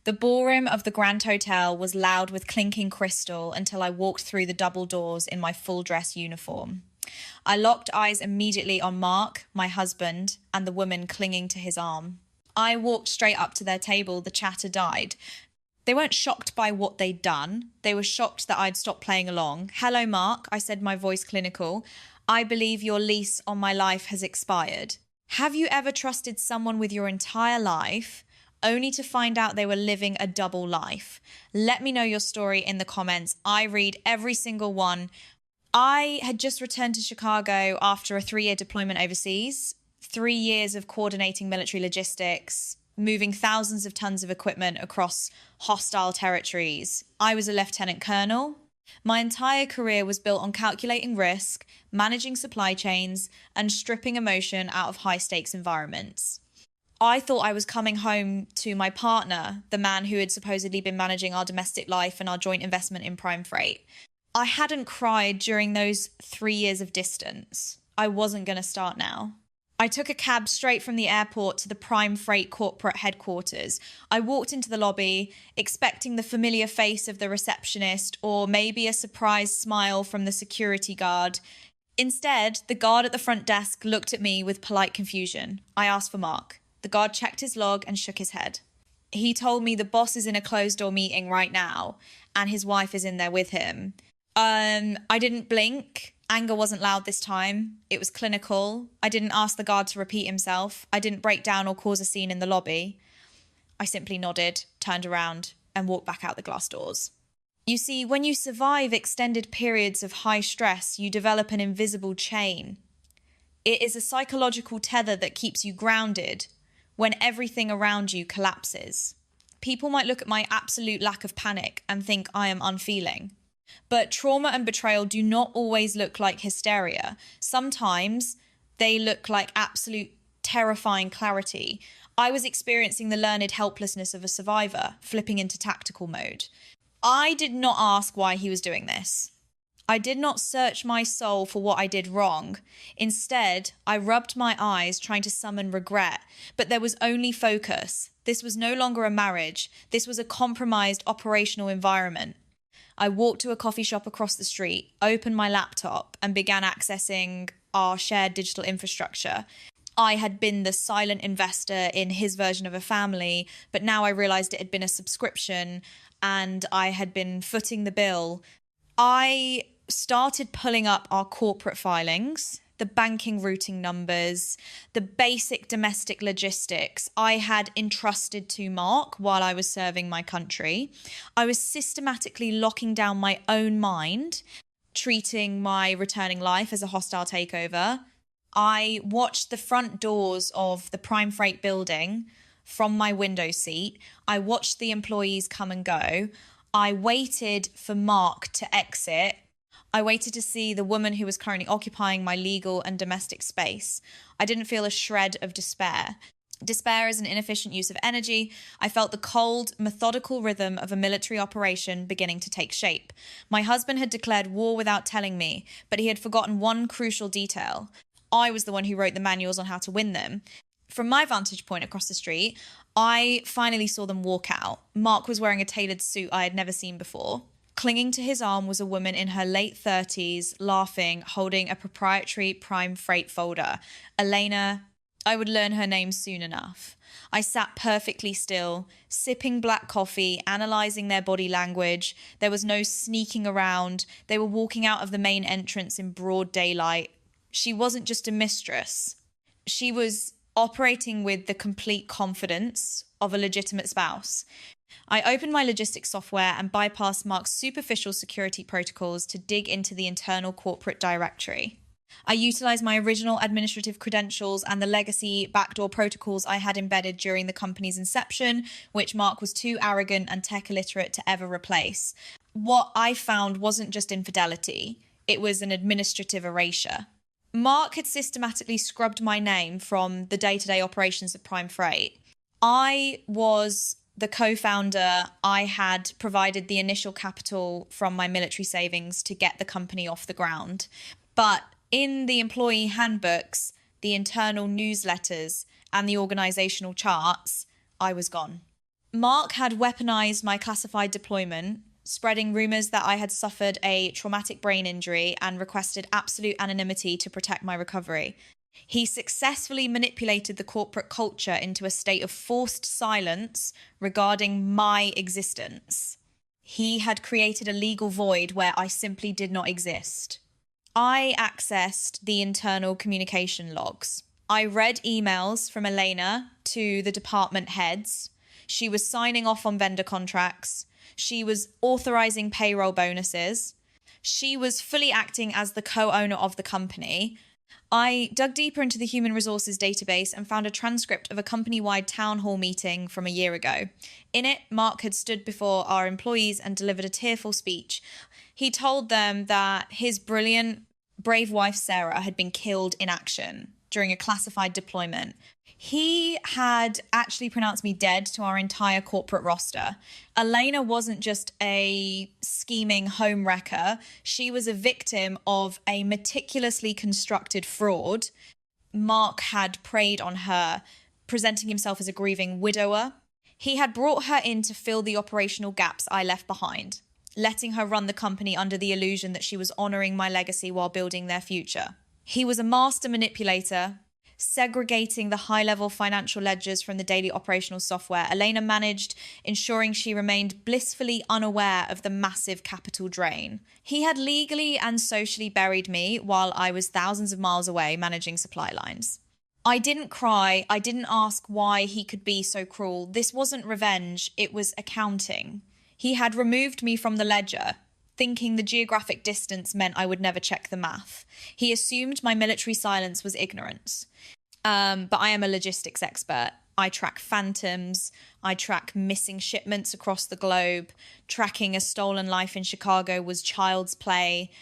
The ballroom of the Grand Hotel was loud with clinking crystal until I walked through the double doors in my full dress uniform. I locked eyes immediately on Mark, my husband, and the woman clinging to his arm. I walked straight up to their table. The chatter died. They weren't shocked by what they'd done. They were shocked that I'd stopped playing along. "Hello, Mark," I said, my voice clinical. "I believe your lease on my life has expired." Have you ever trusted someone with your entire life only to find out they were living a double life? Let me know your story in the comments. I read every single one. I had just returned to Chicago after a 3-year deployment overseas, 3 years of coordinating military logistics, moving thousands of tons of equipment across hostile territories. I was a lieutenant colonel. My entire career was built on calculating risk, managing supply chains, and stripping emotion out of high-stakes environments. I thought I was coming home to my partner, the man who had supposedly been managing our domestic life and our joint investment in Prime Freight. I hadn't cried during those 3 years of distance. I wasn't going to start now. I took a cab straight from the airport to the Prime Freight corporate headquarters. I walked into the lobby, expecting the familiar face of the receptionist or maybe a surprised smile from the security guard. Instead, the guard at the front desk looked at me with polite confusion. I asked for Mark. The guard checked his log and shook his head. He told me the boss is in a closed-door meeting right now, and his wife is in there with him. I didn't blink. Anger wasn't loud this time. It was clinical. I didn't ask the guard to repeat himself. I didn't break down or cause a scene in the lobby. I simply nodded, turned around, and walked back out the glass doors. You see, when you survive extended periods of high stress, you develop an invisible chain. It is a psychological tether that keeps you grounded when everything around you collapses. People might look at my absolute lack of panic and think I am unfeeling. But trauma and betrayal do not always look like hysteria. Sometimes they look like absolute terrifying clarity. I was experiencing the learned helplessness of a survivor, flipping into tactical mode. I did not ask why he was doing this. I did not search my soul for what I did wrong. Instead, I rubbed my eyes trying to summon regret, but there was only focus. This was no longer a marriage. This was a compromised operational environment. I walked to a coffee shop across the street, opened my laptop, and began accessing our shared digital infrastructure. I had been the silent investor in his version of a family, but now I realized it had been a subscription and I had been footing the bill. I started pulling up our corporate filings, the banking routing numbers, the basic domestic logistics I had entrusted to Mark while I was serving my country. I was systematically locking down my own mind, treating my returning life as a hostile takeover. I watched the front doors of the Prime Freight building from my window seat. I watched the employees come and go. I waited for Mark to exit. I waited to see the woman who was currently occupying my legal and domestic space. I didn't feel a shred of despair. Despair is an inefficient use of energy. I felt the cold, methodical rhythm of a military operation beginning to take shape. My husband had declared war without telling me, but he had forgotten one crucial detail. I was the one who wrote the manuals on how to win them. From my vantage point across the street, I finally saw them walk out. Mark was wearing a tailored suit I had never seen before. Clinging to his arm was a woman in her late 30s, laughing, holding a proprietary Prime Freight folder. Elena, I would learn her name soon enough. I sat perfectly still, sipping black coffee, analysing their body language. There was no sneaking around. They were walking out of the main entrance in broad daylight. She wasn't just a mistress. She was operating with the complete confidence of a legitimate spouse. I opened my logistics software and bypassed Mark's superficial security protocols to dig into the internal corporate directory. I utilized my original administrative credentials and the legacy backdoor protocols I had embedded during the company's inception, which Mark was too arrogant and tech illiterate to ever replace. What I found wasn't just infidelity, it was an administrative erasure. Mark had systematically scrubbed my name from the day-to-day operations of Prime Freight. I was the co-founder. I had provided the initial capital from my military savings to get the company off the ground. But in the employee handbooks, the internal newsletters, and the organizational charts, I was gone. Mark had weaponized my classified deployment, spreading rumors that I had suffered a traumatic brain injury and requested absolute anonymity to protect my recovery. He successfully manipulated the corporate culture into a state of forced silence regarding my existence. He had created a legal void where I simply did not exist. I accessed the internal communication logs. I read emails from Elena to the department heads. She was signing off on vendor contracts. She was authorizing payroll bonuses. She was fully acting as the co-owner of the company. I dug deeper into the human resources database and found a transcript of a company-wide town hall meeting from a year ago. In it, Mark had stood before our employees and delivered a tearful speech. He told them that his brilliant, brave wife, Sarah, had been killed in action during a classified deployment. He had actually pronounced me dead to our entire corporate roster. Elena wasn't just a scheming home wrecker. She was a victim of a meticulously constructed fraud. Mark had preyed on her, presenting himself as a grieving widower. He had brought her in to fill the operational gaps I left behind, letting her run the company under the illusion that she was honoring my legacy while building their future. He was a master manipulator, segregating the high-level financial ledgers from the daily operational software. Elena managed ensuring she remained blissfully unaware of the massive capital drain. He had legally and socially buried me while I was thousands of miles away managing supply lines. I didn't cry. I didn't ask why he could be so cruel. This wasn't revenge. It was accounting. He had removed me from the ledger, thinking the geographic distance meant I would never check the math. He assumed my military silence was ignorance. But I am a logistics expert. I track phantoms. I track missing shipments across the globe. Tracking a stolen life in Chicago was child's play.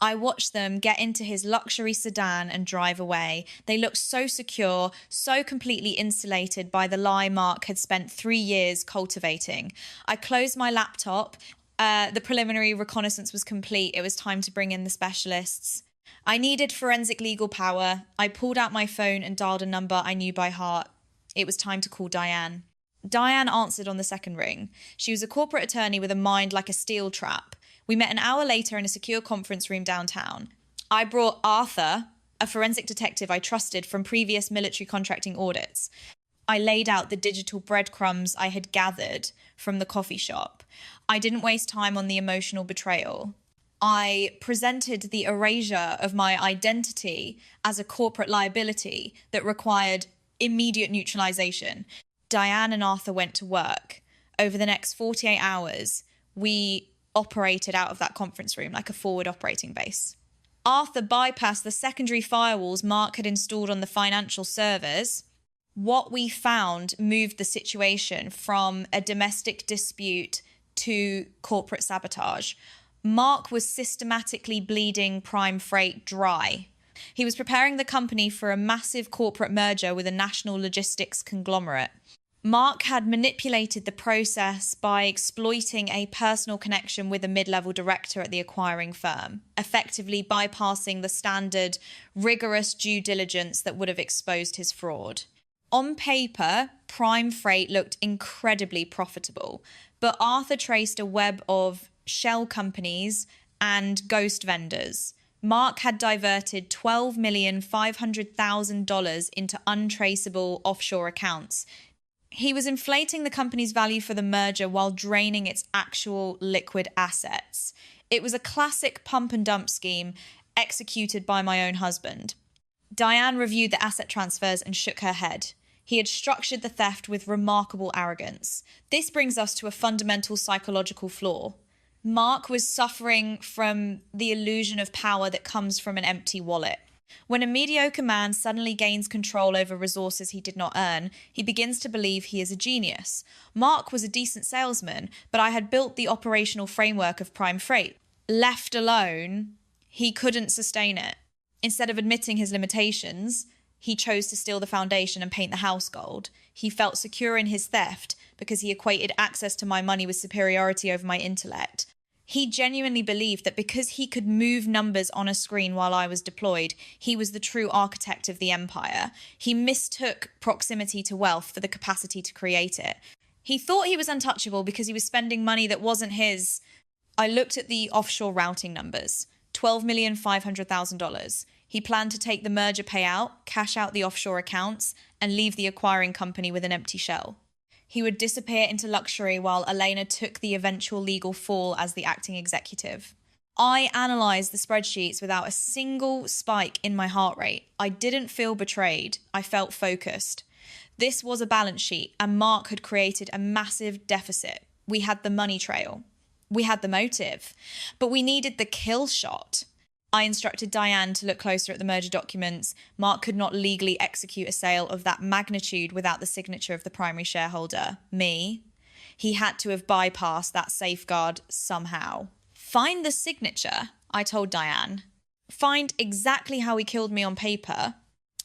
I watched them get into his luxury sedan and drive away. They looked so secure, so completely insulated by the lie Mark had spent 3 years cultivating. I closed my laptop. The preliminary reconnaissance was complete. It was time to bring in the specialists. I needed forensic legal power. I pulled out my phone and dialed a number I knew by heart. It was time to call Diane. Diane answered on the second ring. She was a corporate attorney with a mind like a steel trap. We met an hour later in a secure conference room downtown. I brought Arthur, a forensic detective I trusted from previous military contracting audits. I laid out the digital breadcrumbs I had gathered from the coffee shop. I didn't waste time on the emotional betrayal. I presented the erasure of my identity as a corporate liability that required immediate neutralization. Diane and Arthur went to work. Over the next 48 hours, we operated out of that conference room like a forward operating base. Arthur bypassed the secondary firewalls Mark had installed on the financial servers. What we found moved the situation from a domestic dispute to corporate sabotage. Mark was systematically bleeding Prime Freight dry. He was preparing the company for a massive corporate merger with a national logistics conglomerate. Mark had manipulated the process by exploiting a personal connection with a mid-level director at the acquiring firm, effectively bypassing the standard, rigorous due diligence that would have exposed his fraud. On paper, Prime Freight looked incredibly profitable, but Arthur traced a web of shell companies and ghost vendors. Mark had diverted $12,500,000 into untraceable offshore accounts. He was inflating the company's value for the merger while draining its actual liquid assets. It was a classic pump and dump scheme executed by my own husband. Diane reviewed the asset transfers and shook her head. He had structured the theft with remarkable arrogance. This brings us to a fundamental psychological flaw. Mark was suffering from the illusion of power that comes from an empty wallet. When a mediocre man suddenly gains control over resources he did not earn, he begins to believe he is a genius. Mark was a decent salesman, but I had built the operational framework of Prime Freight. Left alone, he couldn't sustain it. Instead of admitting his limitations, he chose to steal the foundation and paint the house gold. He felt secure in his theft because he equated access to my money with superiority over my intellect. He genuinely believed that because he could move numbers on a screen while I was deployed, he was the true architect of the empire. He mistook proximity to wealth for the capacity to create it. He thought he was untouchable because he was spending money that wasn't his. I looked at the offshore routing numbers. $12,500,000. He planned to take the merger payout, cash out the offshore accounts, and leave the acquiring company with an empty shell. He would disappear into luxury while Elena took the eventual legal fall as the acting executive. I analysed the spreadsheets without a single spike in my heart rate. I didn't feel betrayed. I felt focused. This was a balance sheet, and Mark had created a massive deficit. We had the money trail. We had the motive. But we needed the kill shot. I instructed Diane to look closer at the merger documents. Mark could not legally execute a sale of that magnitude without the signature of the primary shareholder, me. He had to have bypassed that safeguard somehow. Find the signature, I told Diane. Find exactly how he killed me on paper.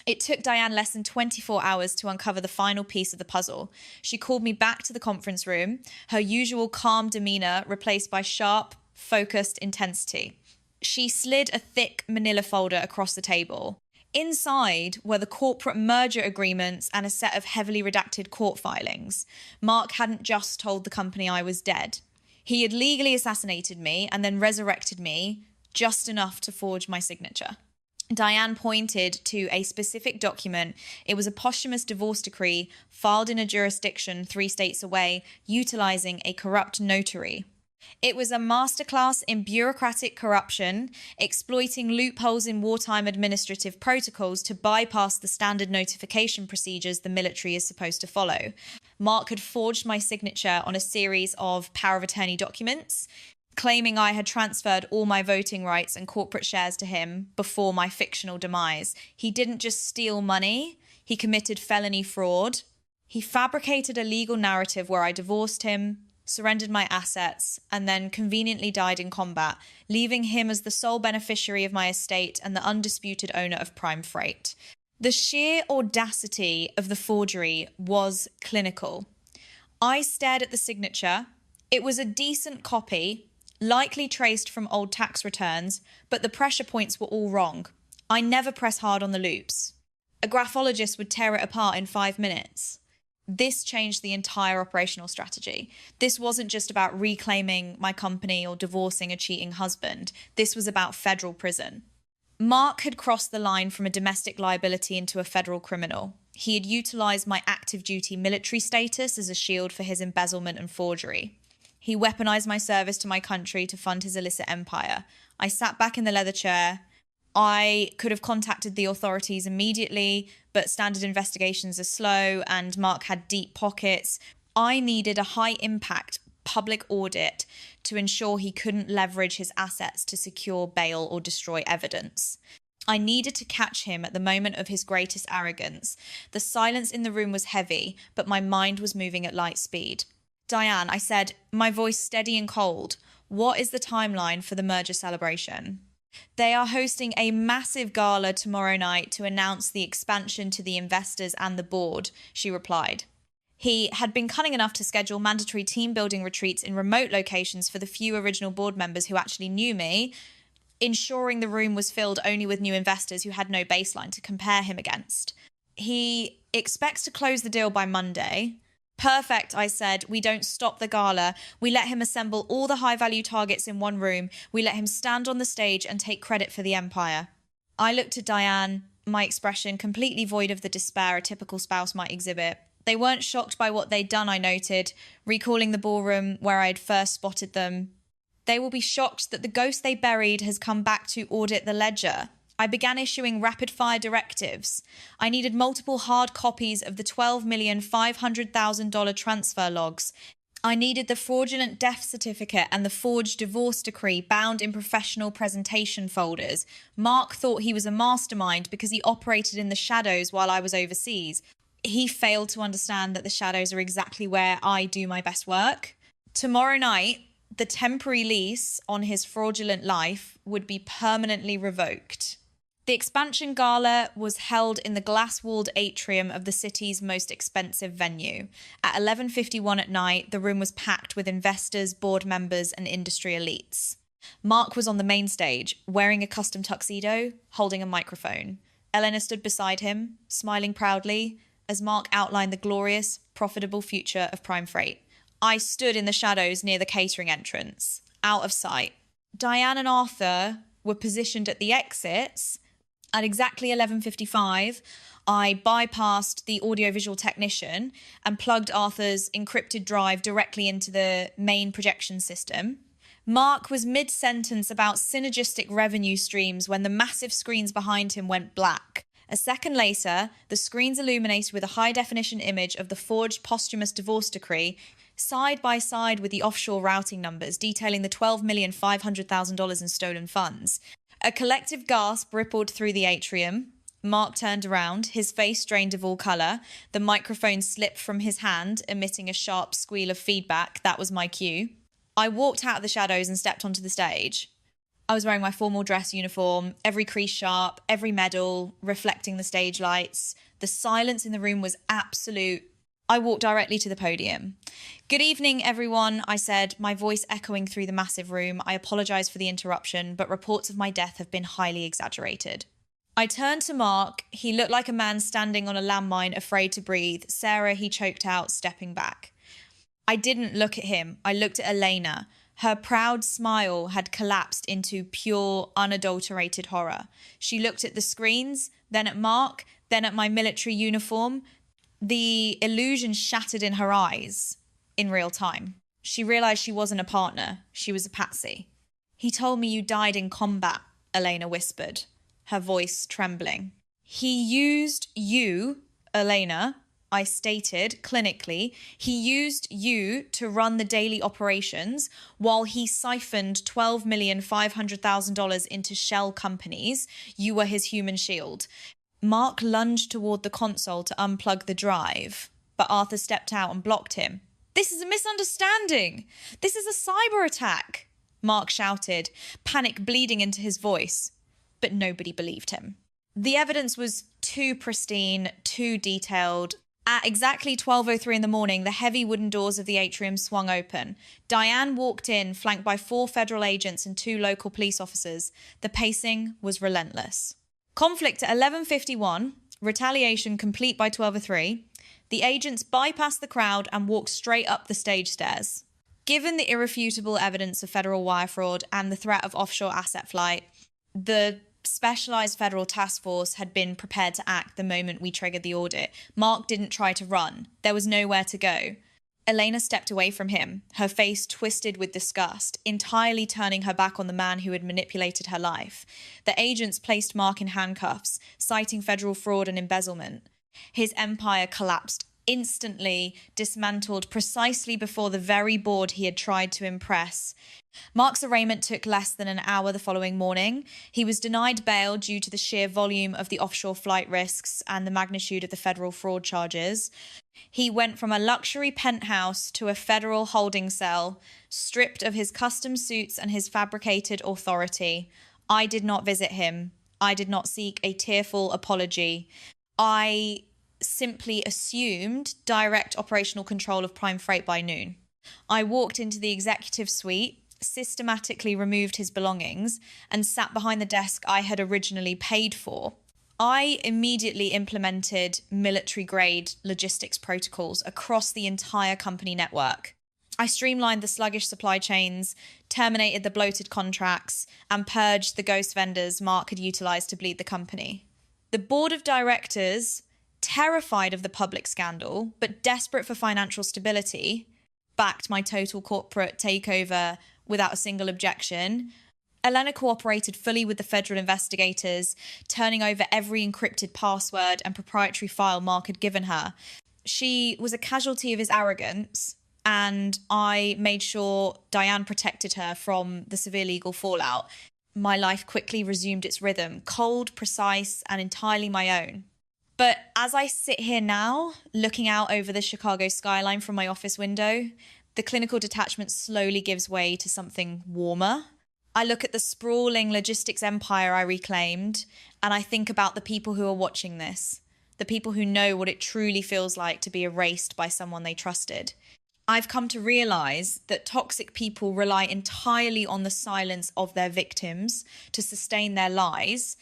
It took Diane less than 24 hours to uncover the final piece of the puzzle. She called me back to the conference room, her usual calm demeanour replaced by sharp, focused intensity. She slid a thick manila folder across the table. Inside were the corporate merger agreements and a set of heavily redacted court filings. Mark hadn't just told the company I was dead. He had legally assassinated me and then resurrected me, just enough to forge my signature. Diane pointed to a specific document. It was a posthumous divorce decree filed in a jurisdiction 3 states away, utilising a corrupt notary. It was a masterclass in bureaucratic corruption, exploiting loopholes in wartime administrative protocols to bypass the standard notification procedures the military is supposed to follow. Mark had forged my signature on a series of power of attorney documents, claiming I had transferred all my voting rights and corporate shares to him before my fictional demise. He didn't just steal money, he committed felony fraud. He fabricated a legal narrative where I divorced him, surrendered my assets, and then conveniently died in combat, leaving him as the sole beneficiary of my estate and the undisputed owner of Prime Freight. The sheer audacity of the forgery was clinical. I stared at the signature. It was a decent copy, likely traced from old tax returns, but the pressure points were all wrong. I never press hard on the loops. A graphologist would tear it apart in 5 minutes. This changed the entire operational strategy. This wasn't just about reclaiming my company or divorcing a cheating husband. This was about federal prison. Mark had crossed the line from a domestic liability into a federal criminal. He had utilised my active duty military status as a shield for his embezzlement and forgery. He weaponized my service to my country to fund his illicit empire. I sat back in the leather chair. I could have contacted the authorities immediately, but standard investigations are slow and Mark had deep pockets. I needed a high-impact public audit to ensure he couldn't leverage his assets to secure bail or destroy evidence. I needed to catch him at the moment of his greatest arrogance. The silence in the room was heavy, but my mind was moving at light speed. Diane, I said, my voice steady and cold, what is the timeline for the merger celebration? They are hosting a massive gala tomorrow night to announce the expansion to the investors and the board, she replied. He had been cunning enough to schedule mandatory team-building retreats in remote locations for the few original board members who actually knew me, ensuring the room was filled only with new investors who had no baseline to compare him against. He expects to close the deal by Monday. Perfect, I said. We don't stop the gala. We let him assemble all the high-value targets in one room. We let him stand on the stage and take credit for the empire. I looked at Diane, my expression completely void of the despair a typical spouse might exhibit. They weren't shocked by what they'd done, I noted, recalling the ballroom where I had first spotted them. They will be shocked that the ghost they buried has come back to audit the ledger. I began issuing rapid-fire directives. I needed multiple hard copies of the $12,500,000 transfer logs. I needed the fraudulent death certificate and the forged divorce decree bound in professional presentation folders. Mark thought he was a mastermind because he operated in the shadows while I was overseas. He failed to understand that the shadows are exactly where I do my best work. Tomorrow night, the temporary lease on his fraudulent life would be permanently revoked. The expansion gala was held in the glass-walled atrium of the city's most expensive venue. At 11:51 at night, the room was packed with investors, board members, and industry elites. Mark was on the main stage, wearing a custom tuxedo, holding a microphone. Elena stood beside him, smiling proudly, as Mark outlined the glorious, profitable future of prime freight. I stood in the shadows near the catering entrance, out of sight. Diane and Arthur were positioned at the exits. At exactly 11:55, I bypassed the audiovisual technician and plugged Arthur's encrypted drive directly into the main projection system. Mark was mid-sentence about synergistic revenue streams when the massive screens behind him went black. A second later, the screens illuminated with a high-definition image of the forged posthumous divorce decree side by side with the offshore routing numbers detailing the $12,500,000 in stolen funds. A collective gasp rippled through the atrium. Mark turned around, his face drained of all colour. The microphone slipped from his hand, emitting a sharp squeal of feedback. That was my cue. I walked out of the shadows and stepped onto the stage. I was wearing my formal dress uniform, every crease sharp, every medal reflecting the stage lights. The silence in the room was absolute. I walked directly to the podium. "Good evening, everyone," I said, my voice echoing through the massive room. "I apologise for the interruption, but reports of my death have been highly exaggerated." I turned to Mark. He looked like a man standing on a landmine, afraid to breathe. "Sarah," he choked out, stepping back. I didn't look at him. I looked at Elena. Her proud smile had collapsed into pure, unadulterated horror. She looked at the screens, then at Mark, then at my military uniform. The illusion shattered in her eyes in real time. She realised she wasn't a partner. She was a patsy. "He told me you died in combat," Elena whispered, her voice trembling. "He used you, Elena," I stated clinically. "He used you to run the daily operations while he siphoned $12,500,000 into shell companies. You were his human shield." Mark lunged toward the console to unplug the drive, but Arthur stepped out and blocked him. "This is a misunderstanding. This is a cyber attack," Mark shouted, panic bleeding into his voice. But nobody believed him. The evidence was too pristine, too detailed. At exactly 12:03 in the morning, the heavy wooden doors of the atrium swung open. Diane walked in, flanked by 4 federal agents and 2 local police officers. The pacing was relentless. Conflict at 11:51, retaliation complete by 12:03. The agents bypassed the crowd and walked straight up the stage stairs. Given the irrefutable evidence of federal wire fraud and the threat of offshore asset flight, the specialised federal task force had been prepared to act the moment we triggered the audit. Mark didn't try to run. There was nowhere to go. Elena stepped away from him, her face twisted with disgust, entirely turning her back on the man who had manipulated her life. The agents placed Mark in handcuffs, citing federal fraud and embezzlement. His empire collapsed, instantly dismantled precisely before the very board he had tried to impress. Mark's arraignment took less than an hour the following morning. He was denied bail due to the sheer volume of the offshore flight risks and the magnitude of the federal fraud charges. He went from a luxury penthouse to a federal holding cell, stripped of his custom suits and his fabricated authority. I did not visit him. I did not seek a tearful apology. I simply assumed direct operational control of Prime Freight by noon. I walked into the executive suite, systematically removed his belongings, and sat behind the desk I had originally paid for. I immediately implemented military-grade logistics protocols across the entire company network. I streamlined the sluggish supply chains, terminated the bloated contracts, and purged the ghost vendors Mark had utilised to bleed the company. The board of directors, terrified of the public scandal, but desperate for financial stability, backed my total corporate takeover without a single objection. Elena cooperated fully with the federal investigators, turning over every encrypted password and proprietary file Mark had given her. She was a casualty of his arrogance, and I made sure Diane protected her from the severe legal fallout. My life quickly resumed its rhythm, cold, precise, and entirely my own. But as I sit here now, looking out over the Chicago skyline from my office window, the clinical detachment slowly gives way to something warmer. I look at the sprawling logistics empire I reclaimed, and I think about the people who are watching this, the people who know what it truly feels like to be erased by someone they trusted. I've come to realise that toxic people rely entirely on the silence of their victims to sustain their lies.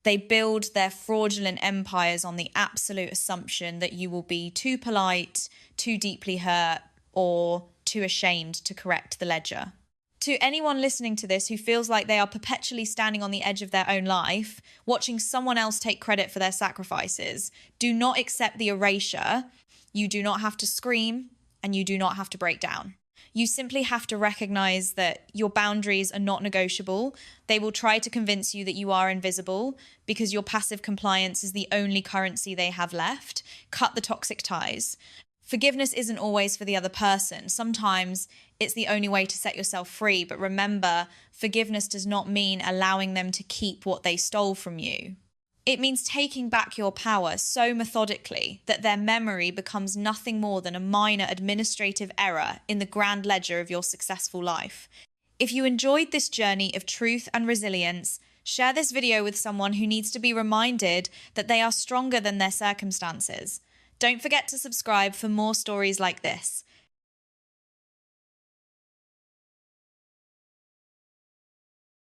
They build their fraudulent empires on the absolute assumption that you will be too polite, too deeply hurt, or too ashamed to correct the ledger. To anyone listening to this who feels like they are perpetually standing on the edge of their own life, watching someone else take credit for their sacrifices, do not accept the erasure. You do not have to scream, and you do not have to break down. You simply have to recognize that your boundaries are not negotiable. They will try to convince you that you are invisible because your passive compliance is the only currency they have left. Cut the toxic ties. Forgiveness isn't always for the other person. Sometimes it's the only way to set yourself free. But remember, forgiveness does not mean allowing them to keep what they stole from you. It means taking back your power so methodically that their memory becomes nothing more than a minor administrative error in the grand ledger of your successful life. If you enjoyed this journey of truth and resilience, share this video with someone who needs to be reminded that they are stronger than their circumstances. Don't forget to subscribe for more stories like this.